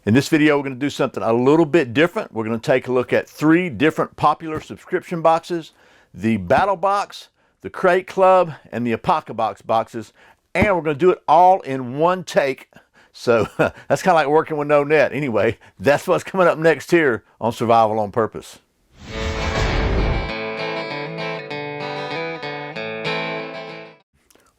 In this video, we're going to do something a little bit different. We're going to take a look at 3 different popular subscription boxes: the Battlbox, the Crate Club, and the Apocabox boxes. And we're going to do it all in one take. So that's kind of like working with no net. Anyway, that's what's coming up next here on Survival on Purpose.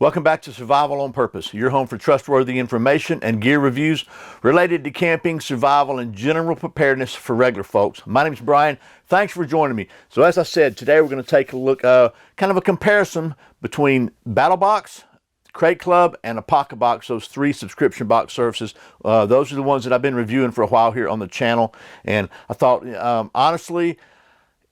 Welcome back to Survival on Purpose, your home for trustworthy information and gear reviews related to camping, survival, and general preparedness for regular folks. My name is Brian. Thanks for joining me. So as I said, today we're going to take a look, kind of a comparison between Battlbox, Crate Club, and Apoca Box, those 3 subscription box services. Those are the ones that I've been reviewing for a while here on the channel. And I thought, honestly,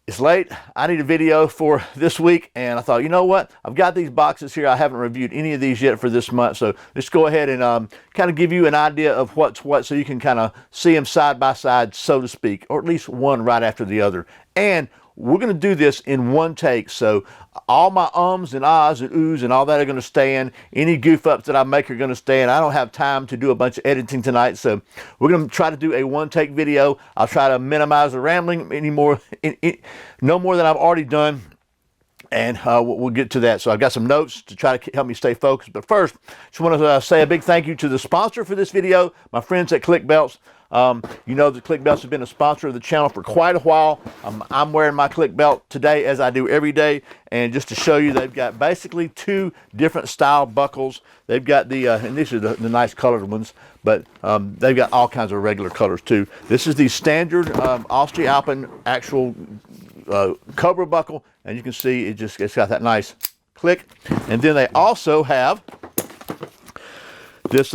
it's late. I need a video for this week, and I thought, you know what? I've got these boxes here. I haven't reviewed any of these yet for this month, so let's go ahead and kind of give you an idea of what's what, so you can kind of see them side by side, so to speak, or at least one right after the other. And we're going to do this in one take, so all my ums and ahs and oohs and all that are going to stay in. Any goof ups that I make are going to stay in. I don't have time to do a bunch of editing tonight, so we're going to try to do a one take video. I'll try to minimize the rambling no more than I've already done, and we'll get to that. So I've got some notes to try to help me stay focused. But first, just want to say a big thank you to the sponsor for this video, my friends at ClickBelts. You know that ClickBelts has been a sponsor of the channel for quite a while. I'm wearing my ClickBelt today, as I do every day, and just to show you, they've got basically 2 different style buckles. They've got the and these are the nice colored ones, but they've got all kinds of regular colors too. This is the standard Austrian actual Cobra buckle, and you can see it's got that nice click. And then they also have this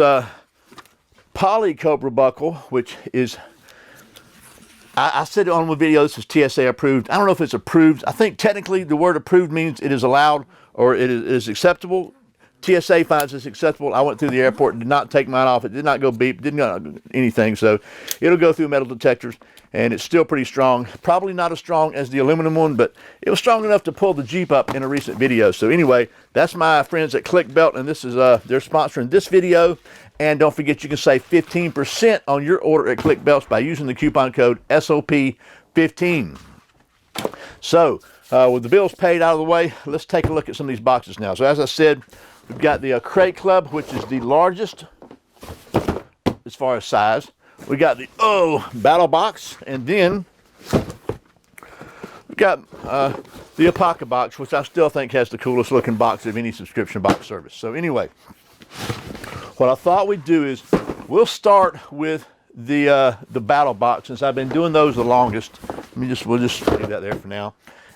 Poly Cobra buckle, which is, I said on the video, this is TSA approved. I don't know if it's approved. I think technically the word approved means it is allowed or it is acceptable. TSA finds this acceptable. I went through the airport and did not take mine off. It did not go beep, didn't go anything. So it'll go through metal detectors, and it's still pretty strong. Probably not as strong as the aluminum one, but it was strong enough to pull the Jeep up in a recent video. So anyway, that's my friends at ClickBelt, and this is they're sponsoring this video. And don't forget, you can save 15% on your order at ClickBelts by using the coupon code SOP15. So with the bills paid out of the way, let's take a look at some of these boxes now. So as I said, we've got the Crate Club, which is the largest as far as size. We got the Battlbox, and then we've got the Apoca Box, which I still think has the coolest looking box of any subscription box service. So anyway, what I thought we'd do is we'll start with the Battlbox, since I've been doing those the longest. We'll just leave that there for now,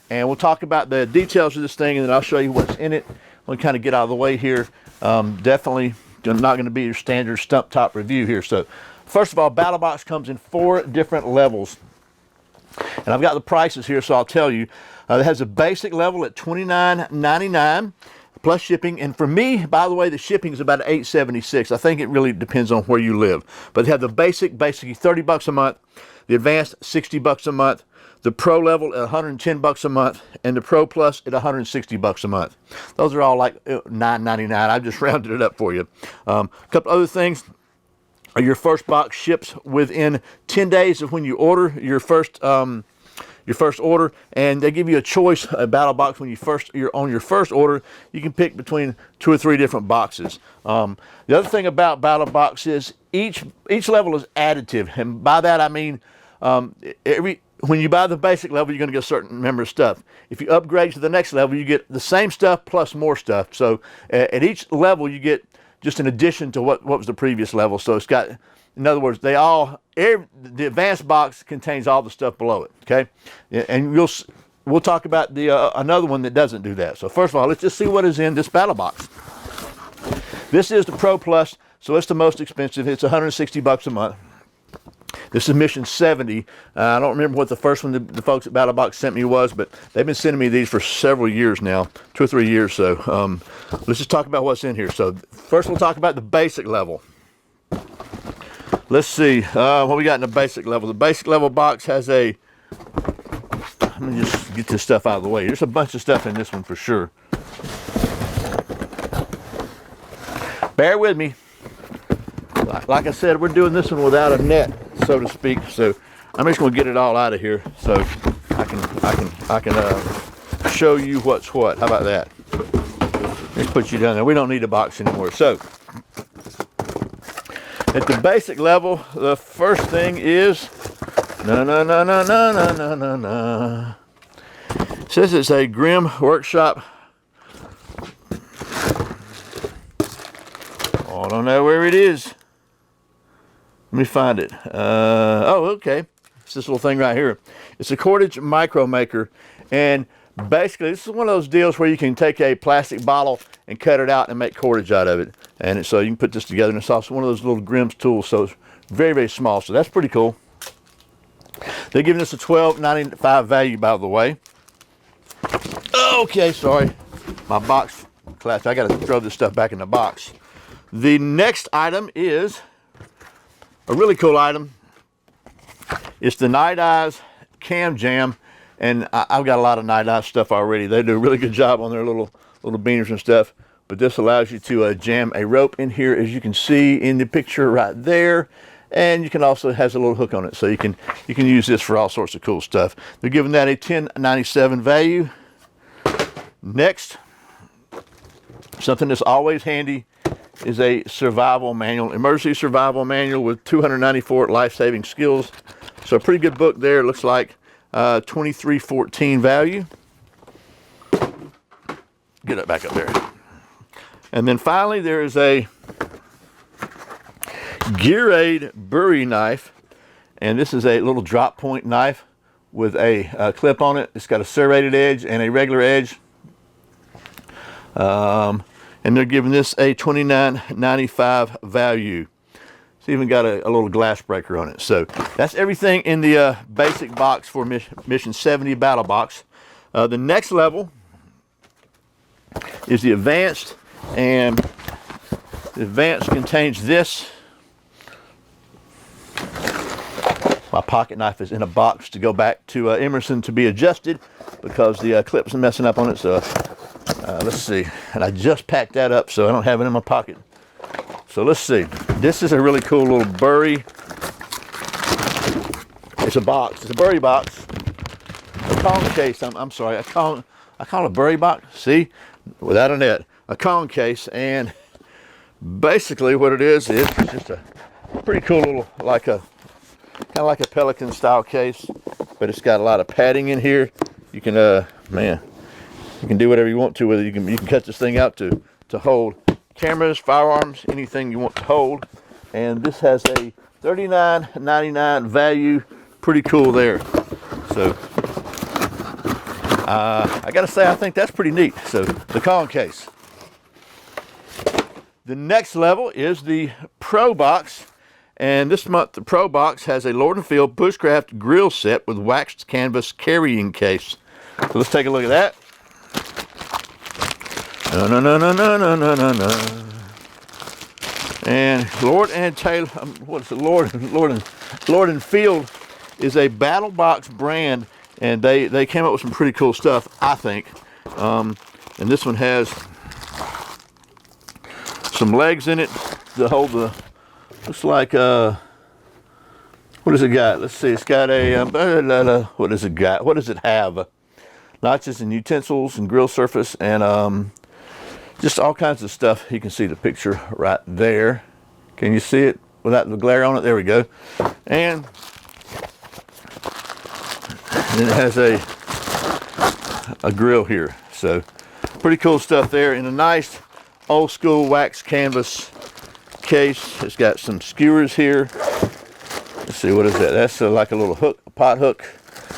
and we'll talk about the details of this thing, and then I'll show you what's in it. We'll kind of get out of the way here. Definitely not going to be your standard stump top review here. So first of all, Battlbox comes in 4 different levels, and I've got the prices here, so I'll tell you. It has a basic level at $29.99 plus shipping, and for me, by the way, the shipping is about $8.76. I think it really depends on where you live, but they have the basic, basically $30 a month, the advanced $60 a month, the Pro level at $110 a month, and the Pro Plus at $160 a month. Those are all like $9.99. I just rounded it up for you. A couple other things. Your first box ships within 10 days of when you order your first order, and they give you a choice, a Battlbox. When you're on your first order, you can pick between 2 or 3 different boxes. The other thing about Battlbox is each level is additive, and by that I mean when you buy the basic level, you're going to get a certain number of stuff. If you upgrade to the next level, you get the same stuff plus more stuff. So at each level, you get just an addition to what was the previous level. So it's got, in other words, the advanced box contains all the stuff below it. Okay, and we'll talk about the another one that doesn't do that. So first of all, let's just see what is in this Battlbox. This is the Pro Plus, so it's the most expensive. It's $160 a month. This is Mission 70. I don't remember what the first one the folks at Battlebox sent me was, but they've been sending me these for several years now, 2 or 3 years. So let's just talk about what's in here. So first we'll talk about the basic level. Let's see what we got in the basic level. The basic level box has a, let me just get this stuff out of the way. There's a bunch of stuff in this one for sure. Bear with me. like I said, we're doing this one without a net, so to speak. So I'm just going to get it all out of here so I can show you what's what. How about that? Let's put you down there. We don't need a box anymore. So at the basic level, the first thing is It says it's a Grim Workshop. Oh, I don't know where it is. Let me find it. Oh, okay. It's this little thing right here. It's a cordage micro maker, and basically this is one of those deals where you can take a plastic bottle and cut it out and make cordage out of it. And so you can put this together, and it's also one of those little Grimm's tools, so it's very, very small. So that's pretty cool. They're giving us a $12.95 value, by the way. Okay, sorry. My box collapsed. I got to throw this stuff back in the box. The next item is a really cool item. It's the Night Eyes Cam Jam, and I've got a lot of Night Eyes stuff already. They do a really good job on their little beaners and stuff. But this allows you to jam a rope in here, as you can see in the picture right there. And you can also, has a little hook on it, so you can use this for all sorts of cool stuff. They're giving that a $10.97 value. Next, something that's always handy is a survival manual, emergency survival manual with 294 life-saving skills. So a pretty good book there. It looks like $23.14 value. Get it back up there. And then finally, there is a Gear Aid Bury knife, and this is a little drop point knife with a clip on it. It's got a serrated edge and a regular edge, and they're giving this a $29.95 value. It's even got a little glass breaker on it. So that's everything in the basic box for Mission 70 Battlebox. The next level is the Advanced, and the Advanced contains this. My pocket knife is in a box to go back to Emerson to be adjusted because the clip's messing up on it. So let's see. And I just packed that up, so I don't have it in my pocket. So let's see. This is a really cool little bury. It's a box. It's a bury box. A Kong case. I'm sorry. I call it a bury box. See? Without a net. A Kong case. And basically what it is just a pretty cool little, kind of like a Pelican style case, but it's got a lot of padding in here. You can man, you can do whatever you want to with it. You can cut this thing out to hold cameras, firearms, anything you want to hold. And this has a $39.99 value. Pretty cool there. So I gotta say, I think that's pretty neat. So the Kong case. The next level is the Pro Box. And this month, the Pro Box has a Lord & Field Bushcraft grill set with waxed canvas carrying case. So let's take a look at that. No. And Lord and Taylor, what is it? Lord & Field is a Battlebox brand, and they came up with some pretty cool stuff, I think. And this one has some legs in it to hold the. Looks like, what does it got? Let's see, it's got a, what does it got? What does it have? Notches and utensils and grill surface and just all kinds of stuff. You can see the picture right there. Can you see it without the glare on it? There we go. And it has a grill here. So pretty cool stuff there in a nice old school wax canvas case. It's got some skewers here. Let's see, what is that? That's like a little hook, a pot hook.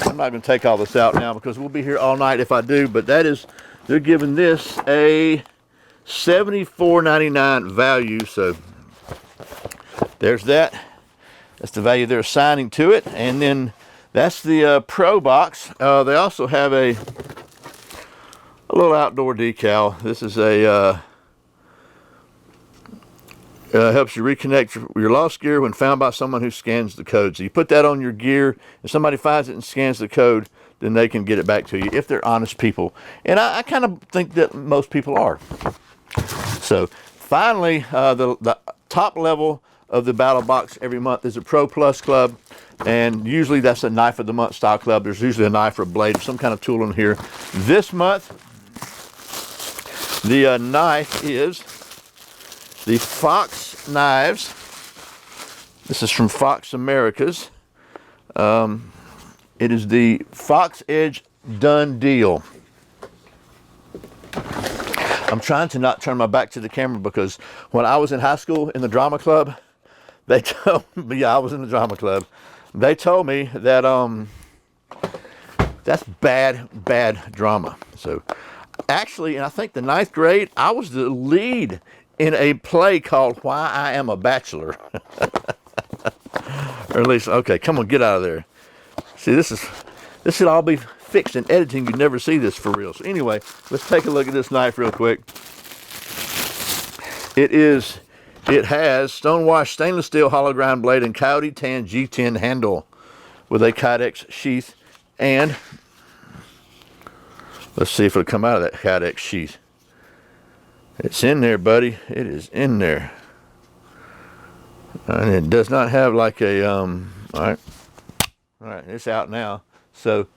I'm not going to take all this out now because we'll be here all night if I do, but that is, they're giving this a $74.99 value. So there's that. That's the value they're assigning to it. And then that's the Pro Box. They also have a little outdoor decal. This is a helps you reconnect your lost gear when found by someone who scans the code. So you put that on your gear. If somebody finds it and scans the code, then they can get it back to you if they're honest people. And I kind of think that most people are. So finally, the top level of the Battle Box every month is a Pro Plus Club, and usually that's a Knife of the Month style club. There's usually a knife or a blade or some kind of tool in here. This month, the knife is the Fox Knives. This is from Fox Americas. It is the Fox Edge Done Deal. I'm trying to not turn my back to the camera because when I was in high school in the drama club, they told me, yeah, I was in the drama club. They told me that that's bad drama. So actually, and I think the 9th grade, I was the lead in a play called Why I Am a Bachelor. Or at least, okay, come on, get out of there. See, this should all be fixed in editing. You'd never see this for real. So anyway, let's take a look at this knife real quick. It has stonewashed stainless steel hollow ground blade and coyote tan G10 handle with a Kydex sheath, and let's see if it'll come out of that Kydex sheath. It's in there, buddy. It is in there. And it does not have like a all right, it's out now. So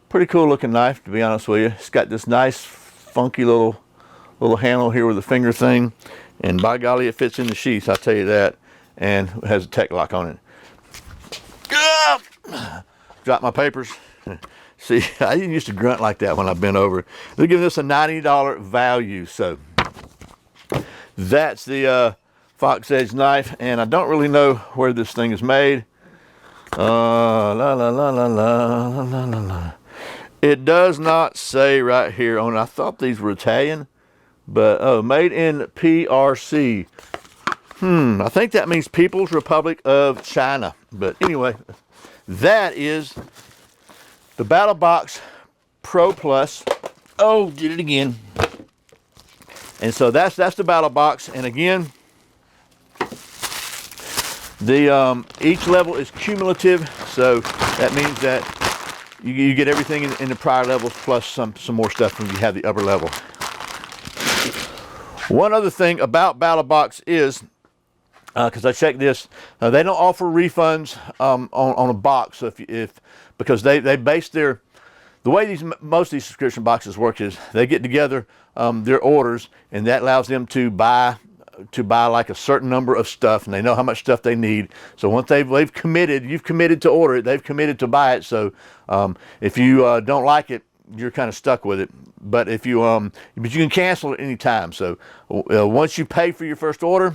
pretty cool looking knife, to be honest with you. It's got this nice funky little handle here with a finger thing, and by golly, it fits in the sheath, I'll tell you that. And it has a tech lock on it. Drop my papers. See, I didn't used to grunt like that when I bent over. They're giving this a $90 value. So that's the Fox Edge knife, and I don't really know where this thing is made. It does not say right here on it. I thought these were Italian, but oh, made in PRC. I think that means People's Republic of China. But anyway, that is the Battle Box Pro Plus. Oh, did it again. And so that's the Battle Box, and again, the each level is cumulative, so that means that you get everything in the prior levels plus some more stuff when you have the upper level. One other thing about Battlebox is, because I checked this, they don't offer refunds on a box. So because they base the way most of these subscription boxes work is they get together their orders, and that allows them to buy like a certain number of stuff, and they know how much stuff they need. So once you've committed to order it, they've committed to buy it. So if you don't like it, you're kind of stuck with it. But if you but you can cancel it anytime. So once you pay for your first order,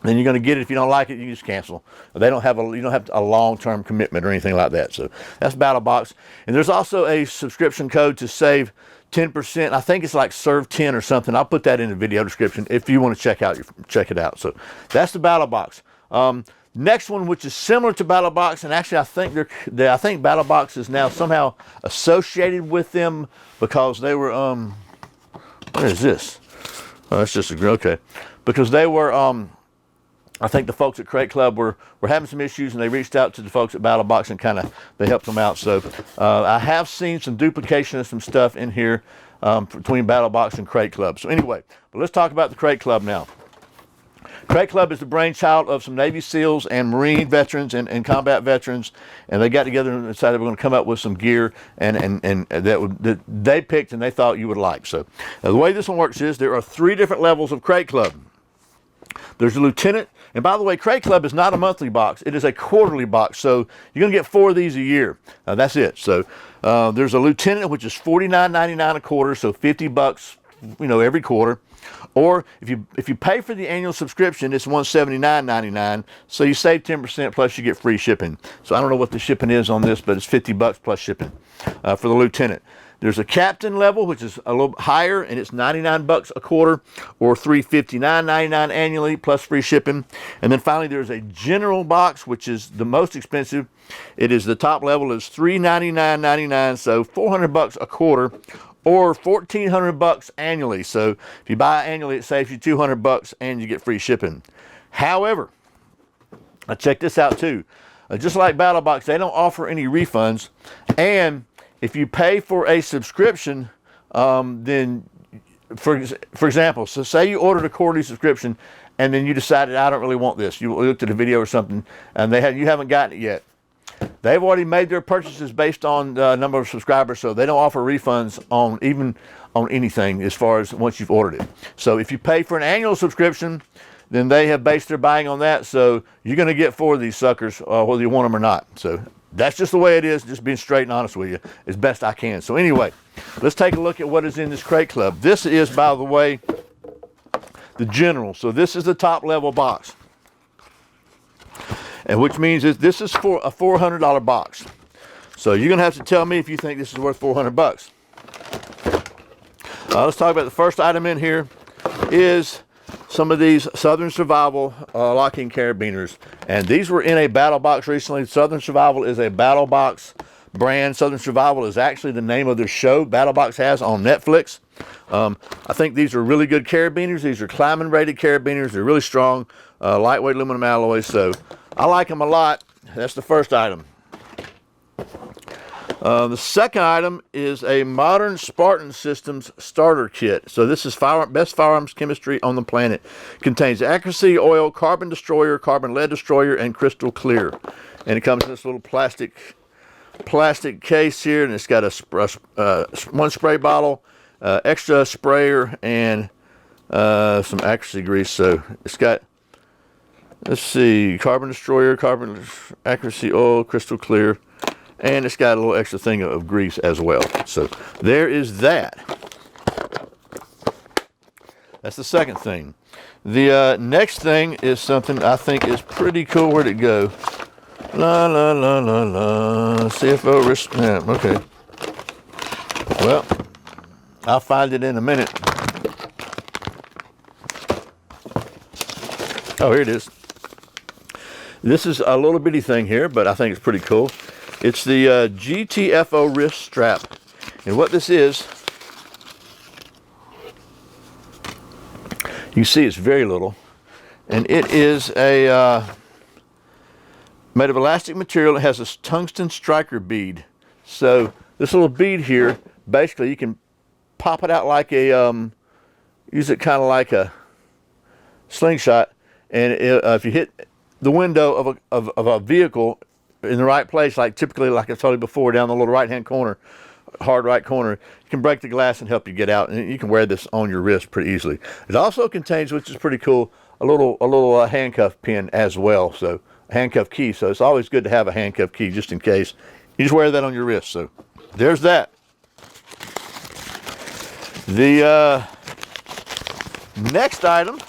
then you're going to get it. If you don't like it, you just cancel. You don't have a long-term commitment or anything like that. So that's Battlebox. And there's also a subscription code to save 10%. I think it's like SURV10 or something. I'll put that in the video description if you want to check it out. So that's the Battlebox. Next one, which is similar to Battlebox, and actually I think Battlebox is now somehow associated with them because they were what is this? Oh, that's just okay. Because they were I think the folks at Crate Club were having some issues, and they reached out to the folks at Battlebox and they helped them out. So I have seen some duplication of some stuff in here between Battlebox and Crate Club. So anyway, but let's talk about the Crate Club now. Crate Club is the brainchild of some Navy SEALs and Marine veterans and combat veterans, and they got together and decided we're going to come up with some gear that they picked and they thought you would like. So the way this one works is there are 3 different levels of Crate Club. There's a lieutenant, and by the way, Crate Club is not a monthly box. It is a quarterly box, so you're going to get 4 of these a year. That's it. So there's a lieutenant, which is $49.99 a quarter, so $50, every quarter. Or if you pay for the annual subscription, it's $179.99, so you save 10% plus you get free shipping. So I don't know what the shipping is on this, but it's $50 plus shipping for the lieutenant. There's a captain level, which is a little higher, and it's $99 a quarter or $359.99 annually plus free shipping. And then finally, there's a general box, which is the most expensive. The top level is $399.99, so $400 a quarter or $1,400 annually. So if you buy annually, it saves you $200 and you get free shipping. However, I checked this out too. Just like Battlebox, they don't offer any refunds, and if you pay for a subscription, then, for example, so say you ordered a quarterly subscription and then you decided, I don't really want this. You looked at a video or something, and you haven't gotten it yet. They've already made their purchases based on the number of subscribers, so they don't offer refunds on anything as far as once you've ordered it. So if you pay for an annual subscription, then they have based their buying on that. So you're going to get 4 of these suckers, whether you want them or not. So that's just the way it is, just being straight and honest with you as best I can. So anyway, let's take a look at what is in this crate club. This is, by the way, the general. So this is the top level box. And which means this is for a $400 box. So you're going to have to tell me if you think this is worth 400 bucks. Let's talk about the first item in here is some of these Southern Survival locking carabiners. And these were in a Battlbox recently. Southern Survival is a Battlbox brand. Southern Survival is actually the name of their show Battlbox has on Netflix. I think these are really good carabiners. These are climbing rated carabiners. They're really strong, lightweight aluminum alloys. So I like them a lot. That's the first item. The second item is a Modern Spartan Systems starter kit. So this is best firearms chemistry on the planet. Contains accuracy, oil, carbon destroyer, carbon lead destroyer, and crystal clear. And it comes in this little plastic case here, and it's got one spray bottle, extra sprayer, and some accuracy grease. So it's got, let's see, carbon destroyer, carbon accuracy, oil, crystal clear, and it's got a little extra thing of grease as well. So there is that. That's the second thing. The next thing is something I think is pretty cool. Where'd it go? La la la la la. CFO wristband. Okay. Well, I'll find it in a minute. Oh, here it is. This is a little bitty thing here, but I think it's pretty cool. It's the GTFO wrist strap. And what this is, you see it's very little. And it is a made of elastic material. It has a tungsten striker bead. So this little bead here, basically you can pop it out like a, use it kind of like a slingshot. And if you hit the window of a vehicle in the right place, like typically, like I told you before, down the little right-hand corner, hard right corner, you can break the glass and help you get out. And you can wear this on your wrist pretty easily. It also contains, which is pretty cool, a little handcuff pin as well. So a handcuff key. So it's always good to have a handcuff key just in case. You just wear that on your wrist. So there's that. The next item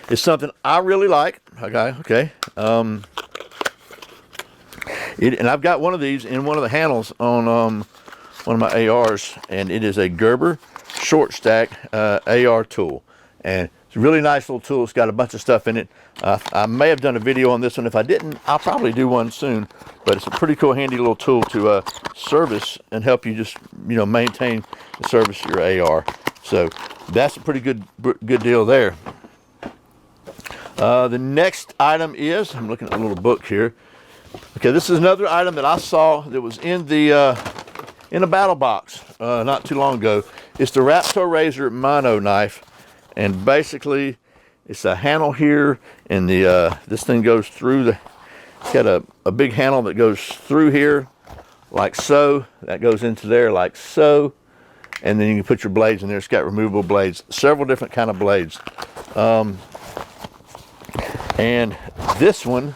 is something I really like. Okay. And I've got one of these in one of the handles on one of my ARs, and it is a Gerber short stack AR tool. And it's a really nice little tool. It's got a bunch of stuff in it. I may have done a video on this one. If I didn't, I'll probably do one soon. But it's a pretty cool, handy little tool to service and help you just, maintain and service your AR. So that's a pretty good deal there. The next item is, I'm looking at a little book here. Okay, this is another item that I saw that was in a battle box not too long ago. It's the Raptor Razor Mono knife, and basically it's a handle here, and this thing goes through it's got a big handle that goes through here like so. That goes into there like so, and then you can put your blades in there. It's got removable blades, several different kind of blades. And this one,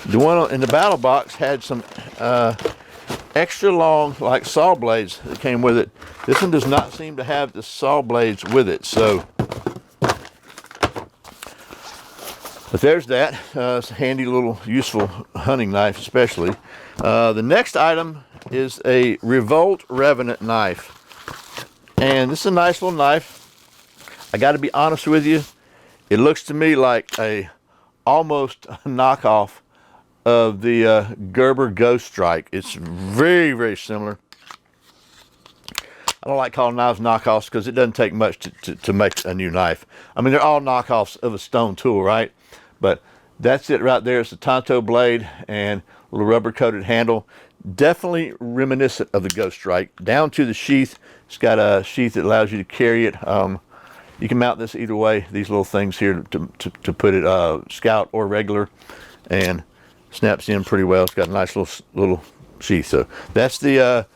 the one in the battle box, had some extra long, like saw blades that came with it. This one does not seem to have the saw blades with it. So, but there's that. It's a handy little useful hunting knife, especially. The next item is a Revolt Revenant knife. And this is a nice little knife. I got to be honest with you. It looks to me like almost a knockoff of the Gerber Ghost Strike. It's very, very similar. I don't like calling knives knockoffs because it doesn't take much to make a new knife. I mean, they're all knockoffs of a stone tool, right? But that's it right there. It's a Tonto blade and a little rubber-coated handle. Definitely reminiscent of the Ghost Strike. Down to the sheath. It's got a sheath that allows you to carry it You can mount this either way. These little things here to put it scout or regular, and snaps in pretty well. It's got a nice little sheath. So that's the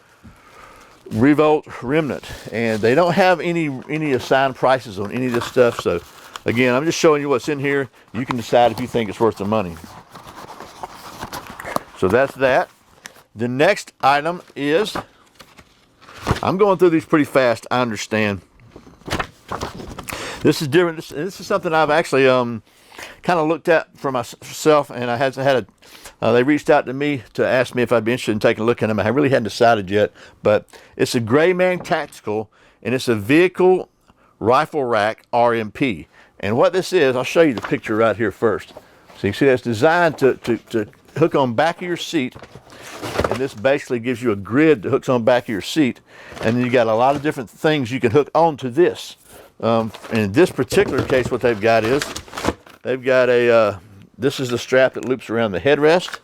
Revolt Remnant, and they don't have any assigned prices on any of this stuff. So again, I'm just showing you what's in here. You can decide if you think it's worth the money. So that's that. The next item is, I'm going through these pretty fast, I understand. This is different. This is something I've actually kind of looked at for myself, and I had they reached out to me to ask me if I'd be interested in taking a look at them. I really hadn't decided yet, but it's a Gray Man Tactical, and it's a vehicle rifle rack RMP. And what this is, I'll show you the picture right here first. So you can see that's designed to hook on back of your seat, and this basically gives you a grid that hooks on back of your seat, and then you got a lot of different things you can hook onto this. In this particular case, what they've got is, they've got a, this is the strap that loops around the headrest.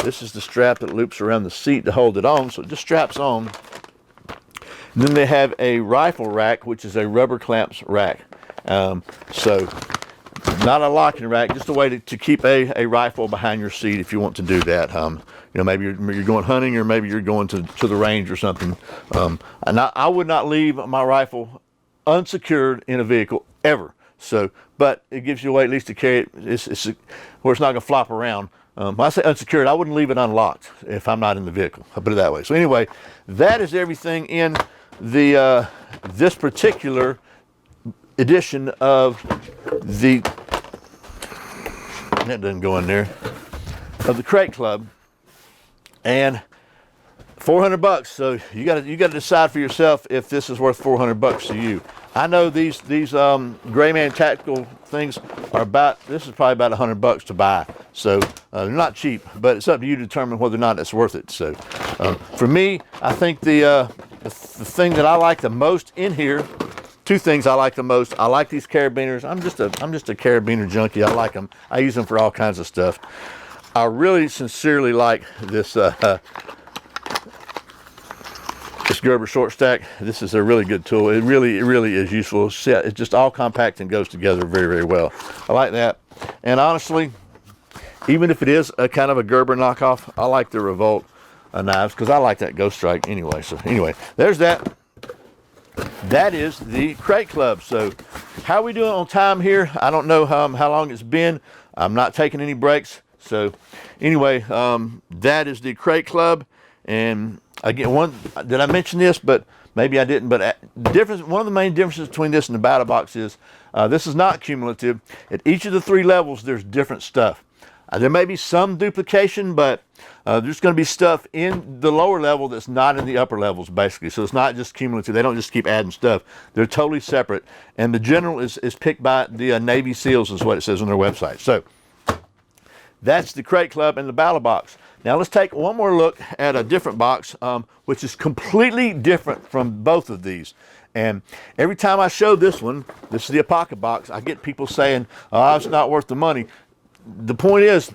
This is the strap that loops around the seat to hold it on, so it just straps on. And then they have a rifle rack, which is a rubber clamps rack. So not a locking rack, just a way to keep a rifle behind your seat if you want to do that. You know, maybe you're going hunting, or maybe you're going to the range or something. And I would not leave my rifle unsecured in a vehicle ever. So, but it gives you a way at least to carry it. Where it's not going to flop around. When I say unsecured, I wouldn't leave it unlocked if I'm not in the vehicle. I'll put it that way. So anyway, that is everything in the this particular edition of the, that doesn't go in there, of the Crate Club, and $400. So you got to decide for yourself if this is worth $400 to you. I know these Gray Man Tactical things are about, this is probably about $100 to buy. So they're not cheap, but it's up to you to determine whether or not it's worth it. So for me, I think the thing that I like the most in here, two things I like the most. I like these carabiners. I'm just a carabiner junkie. I like them. I use them for all kinds of stuff. I really sincerely like this this Gerber short stack. This is a really good tool. It really is useful. It's just all compact and goes together very well. I like that. And honestly, even if it is a kind of a Gerber knockoff, I like the Revolt knives because I like that Ghost Strike anyway. So anyway, there's that. That is the Crate Club. So how are we doing on time here? I don't know how long it's been. I'm not taking any breaks. So anyway, that is the Crate Club. And again, did I mention this? But maybe I didn't. But one of the main differences between this and the Battlbox is this is not cumulative. At each of the 3 levels, there's different stuff. There may be some duplication, but there's going to be stuff in the lower level that's not in the upper levels, basically. So it's not just cumulative. They don't just keep adding stuff. They're totally separate. And the general is picked by the Navy SEALs, is what it says on their website. So that's the Crate Club and the Battlbox. Now let's take one more look at a different box, which is completely different from both of these. And every time I show this one, this is the Apocabox, I get people saying, oh, it's not worth the money. The point is,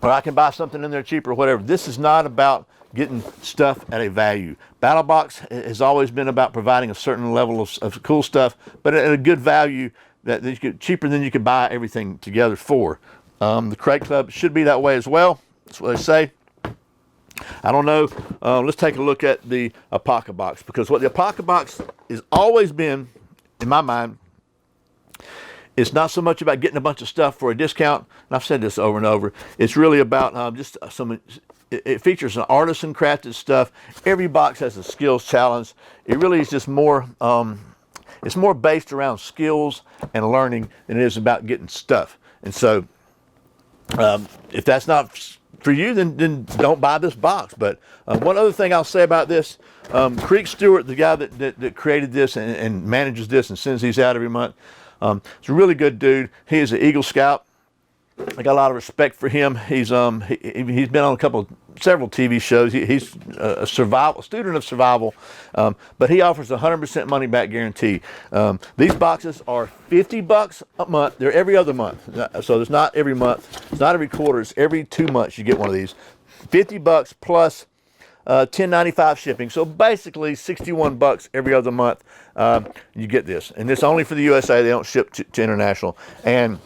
or I can buy something in there cheaper or whatever. This is not about getting stuff at a value. Battlbox has always been about providing a certain level of cool stuff, but at a good value that you could, cheaper than you could buy everything together for. The Crate Club should be that way as well. That's what they say. I don't know. Let's take a look at the Apocabox, because what the Apocabox has always been, in my mind, it's not so much about getting a bunch of stuff for a discount, and I've said this over and over. It's really about just it features some artisan crafted stuff. Every box has a skills challenge. It really is just more, it's more based around skills and learning than it is about getting stuff. And so if that's not for you, then don't buy this box. But one other thing I'll say about this, Creek Stewart, the guy that created this and manages this and sends these out every month, he's a really good dude. He is an Eagle Scout. I got a lot of respect for him. He's been on several TV shows. He's a student of survival, but he offers 100% money back guarantee. These boxes are $50 a month. They're every other month, so it's not every month. It's not every quarter. It's every 2 months you get one of these. $50 plus $10.95 shipping. So basically 61 bucks every other month. You get this, and it's only for the USA. They don't ship to international. And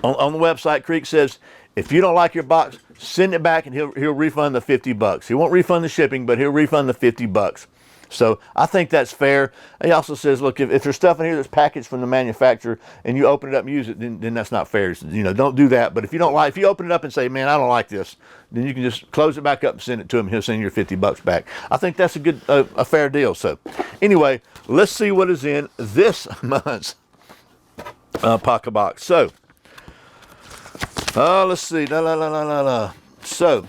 on the website, Creek says if you don't like your box, send it back and he'll refund the 50 bucks. He won't refund the shipping, but he'll refund the 50 bucks. So I think that's fair. He also says, look, if there's stuff in here that's packaged from the manufacturer and you open it up and use it, then that's not fair. You know, don't do that. But if you don't like, if you open it up and say, man, I don't like this, then you can just close it back up and send it to him. He'll send you your 50 bucks back. I think that's a fair deal. So anyway, let's see what is in this month's Apoca Box. So, let's see. So,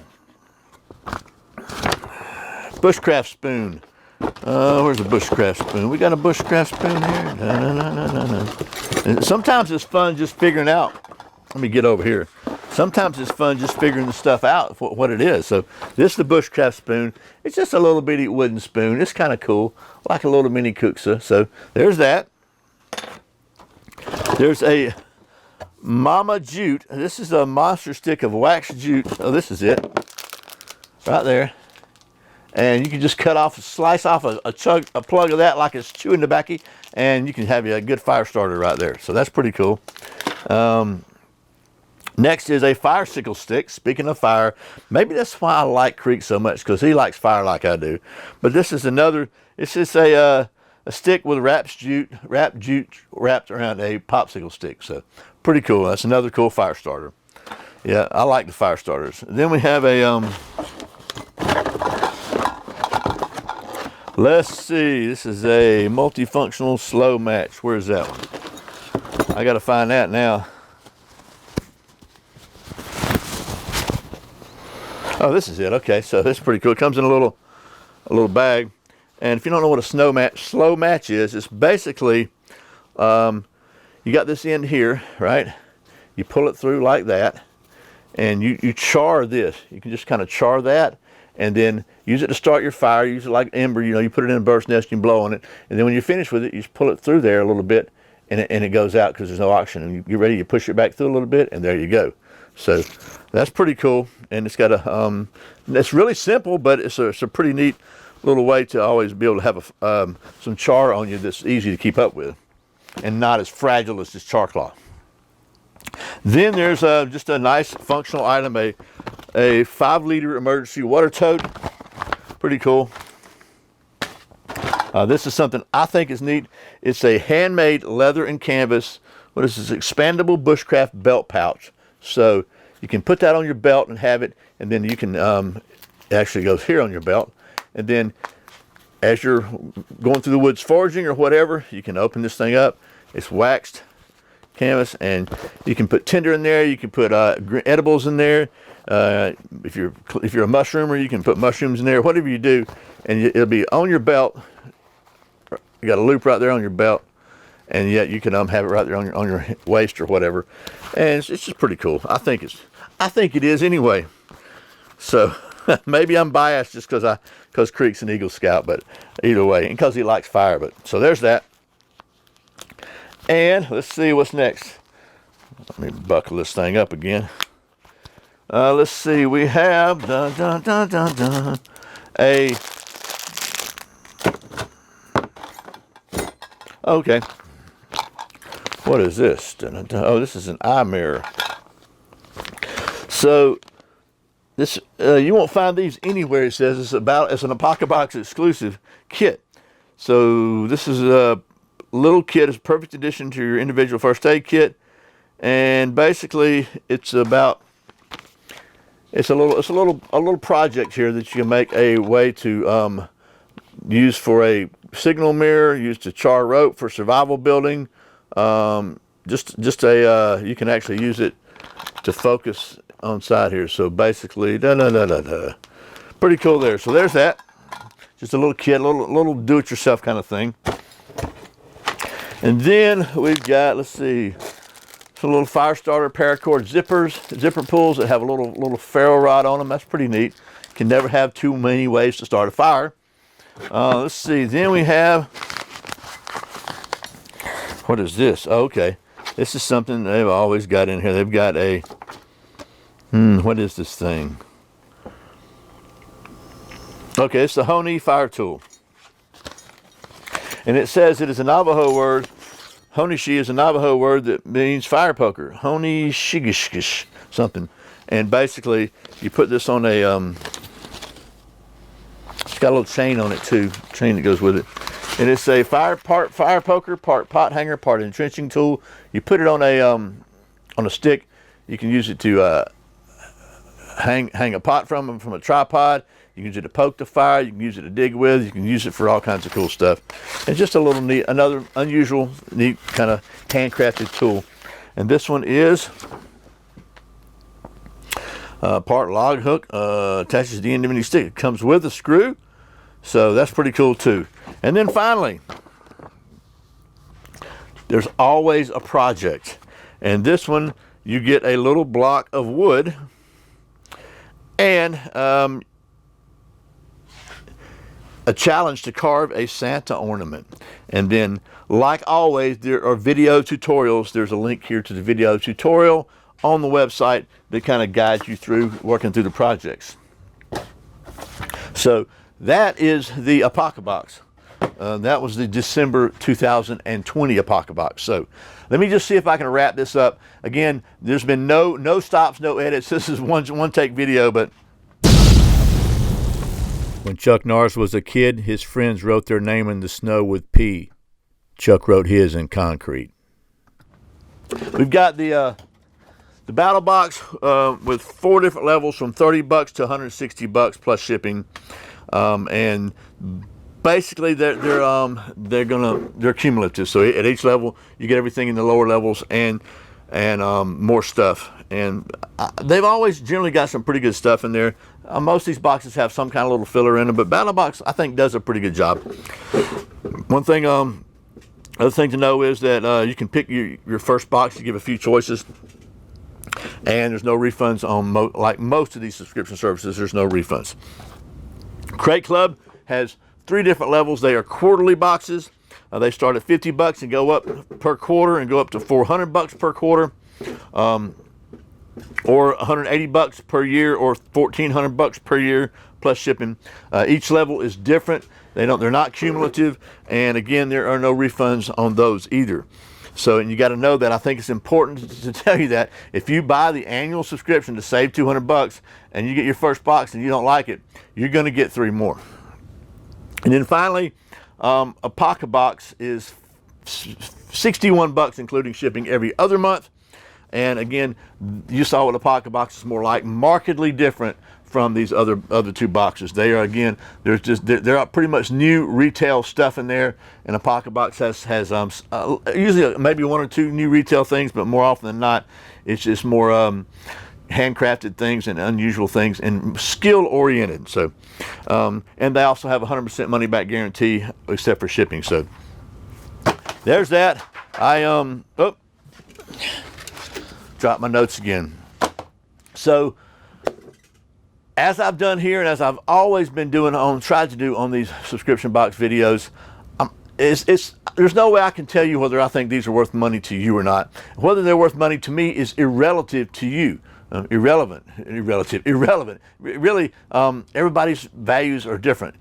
bushcraft spoon. Where's the bushcraft spoon? We got a bushcraft spoon here. And sometimes it's fun just figuring out. Let me get over here. Sometimes it's fun just figuring the stuff out for what it is. So this is the bushcraft spoon. It's just a little bitty wooden spoon. It's kind of cool, like a little mini kuksa. So there's that. There's a Mama Jute. This is a monster stick of wax jute. Oh, this is it. Right there. And you can just slice off a plug of that like it's chewing tobacco, and you can have a good fire starter right there. So that's pretty cool. Next is a fire sickle stick. Speaking of fire, maybe that's why I like Creek so much, because he likes fire like I do. But this is another, it's just a stick with wrapped jute wrapped around a popsicle stick. So pretty cool. That's another cool fire starter. Yeah, I like the fire starters. Then we have a, let's see, this is a multifunctional slow match. Where's that one? I got to find that now. Oh, this is it. Okay, so that's pretty cool. It comes in a little bag. And if you don't know what a slow match is, it's basically, you got this end here, right? You pull it through like that, and you char this. You can just kind of char that, and then use it to start your fire. Use it like ember. You know, you put it in a bird's nest, you blow on it, and then when you're finished with it, you just pull it through there a little bit, and it goes out because there's no oxygen. And you get ready, you push it back through a little bit, and there you go. So that's pretty cool, and it's got a it's really simple, but it's a pretty neat little way to always be able to have some char on you that's easy to keep up with, and not as fragile as this char cloth. Then there's just a nice functional item, a 5-liter emergency water tote. Pretty cool. This is something I think is neat. It's a handmade leather and canvas. What is this? Expandable bushcraft belt pouch. So you can put that on your belt and have it, and then you can, it actually goes here on your belt. And then as you're going through the woods foraging or whatever, you can open this thing up. It's waxed canvas, and you can put tinder in there. You can put edibles in there. If you're a mushroomer, you can put mushrooms in there. Whatever you do, and it'll be on your belt. You got a loop right there on your belt, and yet you can have it right there on your waist or whatever. And it's just pretty cool. I think it is anyway. So maybe I'm biased just because Creek's an Eagle Scout, but either way, and because he likes fire. But so there's that. And let's see what's next. Let me buckle this thing up again. Let's see. We have okay. What is this? Oh, this is an eye mirror. So this you won't find these anywhere. It says it's an Apoca Box exclusive kit. So this is a little kit. It's a perfect addition to your individual first aid kit, and basically it's a little project here that you can make a way to use for a signal mirror, use to char rope for survival building. You can actually use it to focus on side here. So basically, pretty cool there. So there's that. Just a little kit, little do-it-yourself kind of thing. And then we've got, let's see, some little fire starter paracord zipper pulls that have a little ferro rod on them. That's pretty neat. Can never have too many ways to start a fire. Let's see. Then we have, what is this? Oh, okay. This is something they've always got in here. They've got a, what is this thing? Okay, it's the Honi fire tool. And it says it is a Navajo word. Honishi is a Navajo word that means fire poker. Honi shigish something. And basically, you put this on a, it's got a little chain on it too, chain that goes with it. And it's a part fire poker, part pot hanger, part entrenching tool. You put it on a stick. You can use it to hang a pot from a tripod. You can use it to poke the fire. You can use it to dig with. You can use it for all kinds of cool stuff. It's just a little neat, another unusual, neat kind of handcrafted tool. And this one is part log hook, attaches to the end of any stick. It comes with a screw, so that's pretty cool too. And then finally, there's always a project. And this one, you get a little block of wood and a challenge to carve a Santa ornament. And then, like always, there are video tutorials. There's a link here to the video tutorial on the website that kind of guides you through working through the projects. So that is the Apocabox. That was the December 2020 Apocabox. So let me just see if I can wrap this up. Again, there's been no stops, no edits. This is one take video, but when Chuck Norris was a kid, his friends wrote their name in the snow with P. Chuck wrote his in concrete. We've got the Battlbox with 4 different levels from $30 to $160 plus shipping, and basically they're cumulative. So at each level you get everything in the lower levels and more stuff. And they've always generally got some pretty good stuff in there. Most of these boxes have some kind of little filler in them, but Battlebox I think does a pretty good job. One thing, other thing to know is that you can pick your first box. You give a few choices, and there's no refunds on like most of these subscription services. There's no refunds. Crate Club has 3 different levels. They are quarterly boxes. They start at $50 and go up per quarter and go up to $400 per quarter. Or $180 per year, or $1,400 per year plus shipping. Each level is different. They're not cumulative, and again, there are no refunds on those either. So, and you got to know that. I think it's important to tell you that if you buy the annual subscription to save $200 and you get your first box and you don't like it, you're going to get 3 more. And then finally, Apocabox is $61 including shipping every other month. And again, you saw what Apocabox is more like, markedly different from these other 2 boxes. They are, again, there are pretty much new retail stuff in there, and Apocabox has usually maybe 1 or 2 new retail things, but more often than not, it's just more handcrafted things and unusual things and skill oriented. So, and they also have a 100% money back guarantee except for shipping. So there's that. Drop my notes again. So as I've done here, and as I've always been tried to do on these subscription box videos, there's no way I can tell you whether I think these are worth money to you or not. Whether they're worth money to me is irrelative to you. Irrelevant. Really, everybody's values are different.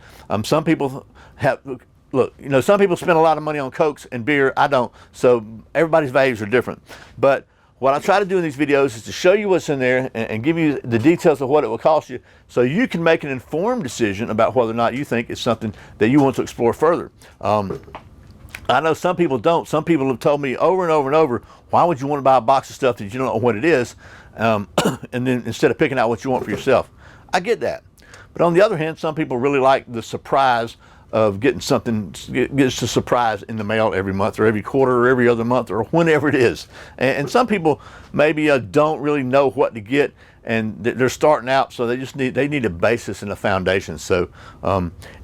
Some people some people spend a lot of money on Cokes and beer. I don't. So everybody's values are different. But what I try to do in these videos is to show you what's in there and give you the details of what it will cost you, so you can make an informed decision about whether or not you think it's something that you want to explore further. I know some people don't. Some people have told me over and over and over, why would you want to buy a box of stuff that you don't know what it is, and then instead of picking out what you want for yourself? I get that. But on the other hand, some people really like the surprise of getting something, gets a surprise in the mail every month or every quarter or every other month or whenever it is. And some people maybe don't really know what to get, and they're starting out, so they need a basis and a foundation. So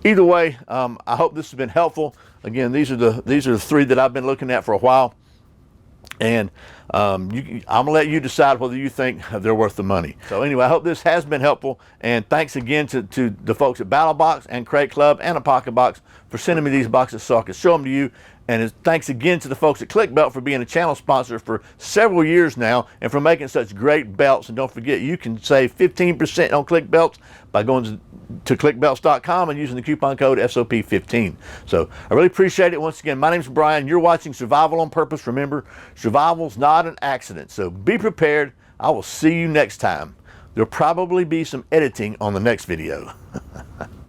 either way, I hope this has been helpful. Again, these are the 3 that I've been looking at for a while, and I'm gonna let you decide whether you think they're worth the money. So anyway, I hope this has been helpful, and thanks again to the folks at Battlebox and Crate Club and Apocabox for sending me these boxes so I can show them to you And thanks again to the folks at ClickBelt for being a channel sponsor for several years now and for making such great belts. And don't forget, you can save 15% on ClickBelts by going to clickbelts.com and using the coupon code SOP15. So I really appreciate it. Once again, my name's Brian. You're watching Survival on Purpose. Remember, survival's not an accident. So be prepared. I will see you next time. There'll probably be some editing on the next video.